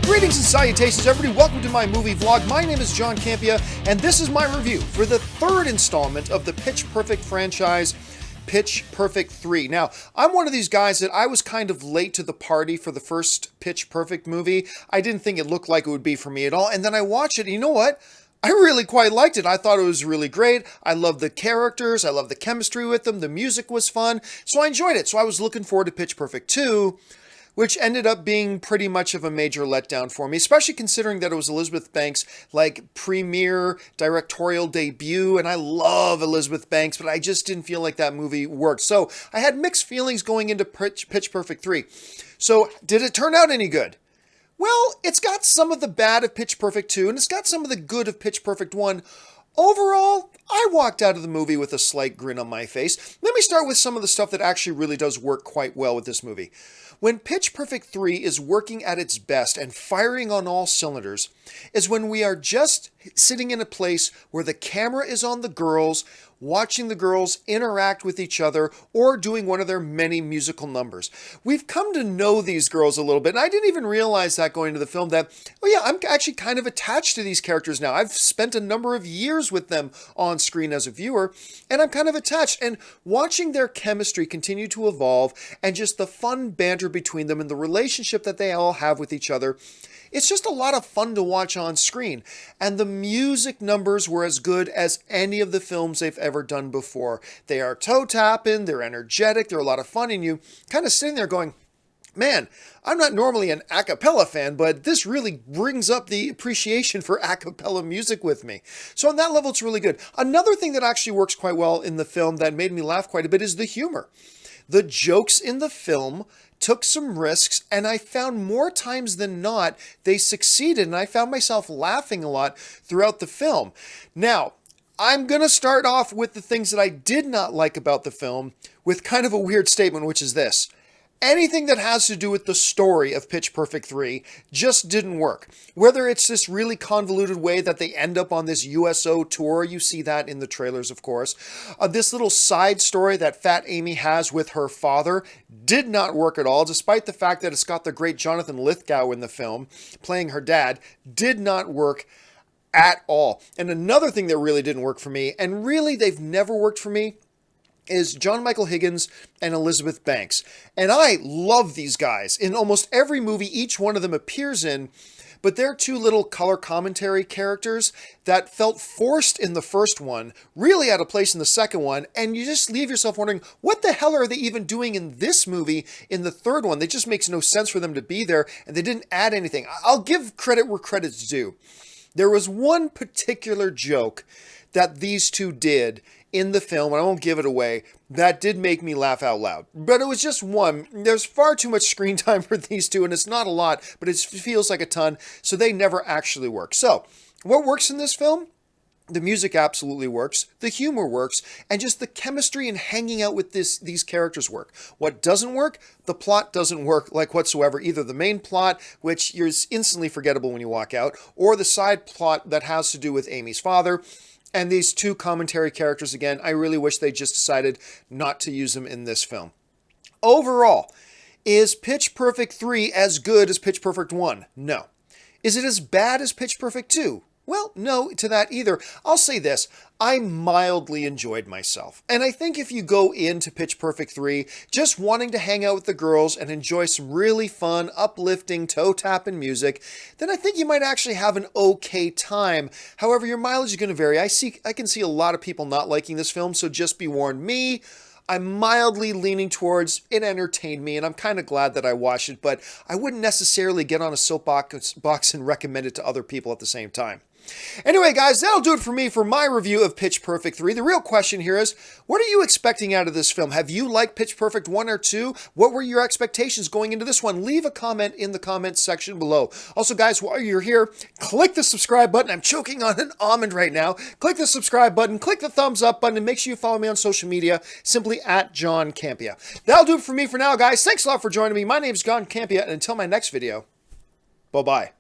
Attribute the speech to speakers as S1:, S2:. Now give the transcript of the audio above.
S1: Greetings and salutations, everybody. Welcome to my movie vlog. My name is John Campea, and this is my review for the third installment of the Pitch Perfect franchise, Pitch Perfect 3. Now, I'm one of these guys that I was kind of late to the party for the first Pitch Perfect movie. I didn't think it looked like it would be for me at all, and then I watched it, and you know what? I really quite liked it. I thought it was really great. I loved the characters. I loved the chemistry with them. The music was fun, so I enjoyed it. So I was looking forward to Pitch Perfect 2, which ended up being pretty much of a major letdown for me, especially considering that it was Elizabeth Banks' premiere directorial debut, and I love Elizabeth Banks, but I just didn't feel like that movie worked. So I had mixed feelings going into Pitch Perfect 3. So did it turn out any good? Well, it's got some of the bad of Pitch Perfect 2, and it's got some of the good of Pitch Perfect 1. Overall, I walked out of the movie with a slight grin on my face. Let me start with some of the stuff that actually really does work quite well with this movie. When Pitch Perfect 3 is working at its best and firing on all cylinders is when we are just sitting in a place where the camera is on the girls, watching the girls interact with each other or doing one of their many musical numbers. We've come to know these girls a little bit, and I didn't even realize that going into the film that, oh yeah, I'm actually kind of attached to these characters now. I've spent a number of years with them on screen as a viewer, and I'm kind of attached. And watching their chemistry continue to evolve and just the fun banter between them and the relationship that they all have with each other, it's just a lot of fun to watch on screen. And the music numbers were as good as any of the films they've ever done before. They are toe-tapping, they're energetic, they're a lot of fun, and you kind of sitting there going, man, I'm not normally an a cappella fan, but this really brings up the appreciation for a cappella music with me. So on that level, it's really good. Another thing that actually works quite well in the film that made me laugh quite a bit is the humor. The jokes in the film took some risks, and I found more times than not they succeeded, and I found myself laughing a lot throughout the film. Now, I'm going to start off with the things that I did not like about the film with kind of a weird statement, which is this. Anything that has to do with the story of Pitch Perfect 3 just didn't work. Whether it's this really convoluted way that they end up on this USO tour, you see that in the trailers, of course. This little side story that Fat Amy has with her father did not work at all, despite the fact that it's got the great Jonathan Lithgow in the film playing her dad, did not work at all. And another thing that really didn't work for me, and really they've never worked for me, is John Michael Higgins and Elizabeth Banks. And I love these guys. In almost every movie each one of them appears in, but they're two little color commentary characters that felt forced in the first one, really out of place in the second one, and you just leave yourself wondering, what the hell are they even doing in this movie in the third one? It just makes no sense for them to be there, and they didn't add anything. I'll give credit where credit's due. There was one particular joke that these two did in the film, and I won't give it away, that did make me laugh out loud. But it was just one. There's far too much screen time for these two, and it's not a lot, but it feels like a ton, so they never actually work. So, what works in this film? The music absolutely works, the humor works, and just the chemistry and hanging out with these characters work. What doesn't work? The plot doesn't work like whatsoever. Either the main plot, which is instantly forgettable when you walk out, or the side plot that has to do with Amy's father. And these two commentary characters, again, I really wish they just decided not to use them in this film. Overall, is Pitch Perfect 3 as good as Pitch Perfect 1? No. Is it as bad as Pitch Perfect 2? Well, no to that either. I'll say this, I mildly enjoyed myself. And I think if you go into Pitch Perfect 3 just wanting to hang out with the girls and enjoy some really fun, uplifting, toe-tapping music, then I think you might actually have an okay time. However, your mileage is going to vary. I can see a lot of people not liking this film, so just be warned. Me, I'm mildly leaning towards it entertained me, and I'm kind of glad that I watched it, but I wouldn't necessarily get on a soapbox and recommend it to other people at the same time. Anyway, guys, that'll do it for me for my review of Pitch Perfect 3. The real question here is, what are you expecting out of this film? Have you liked Pitch Perfect 1 or 2? What were your expectations going into this one? Leave a comment in the comments section below. Also, guys, while you're here, click the subscribe button. I'm choking on an almond right now. Click the subscribe button, click the thumbs up button, and make sure you follow me on social media, simply at John Campea. That'll do it for me for now, guys. Thanks a lot for joining me. My name is John Campea, and until my next video, bye-bye.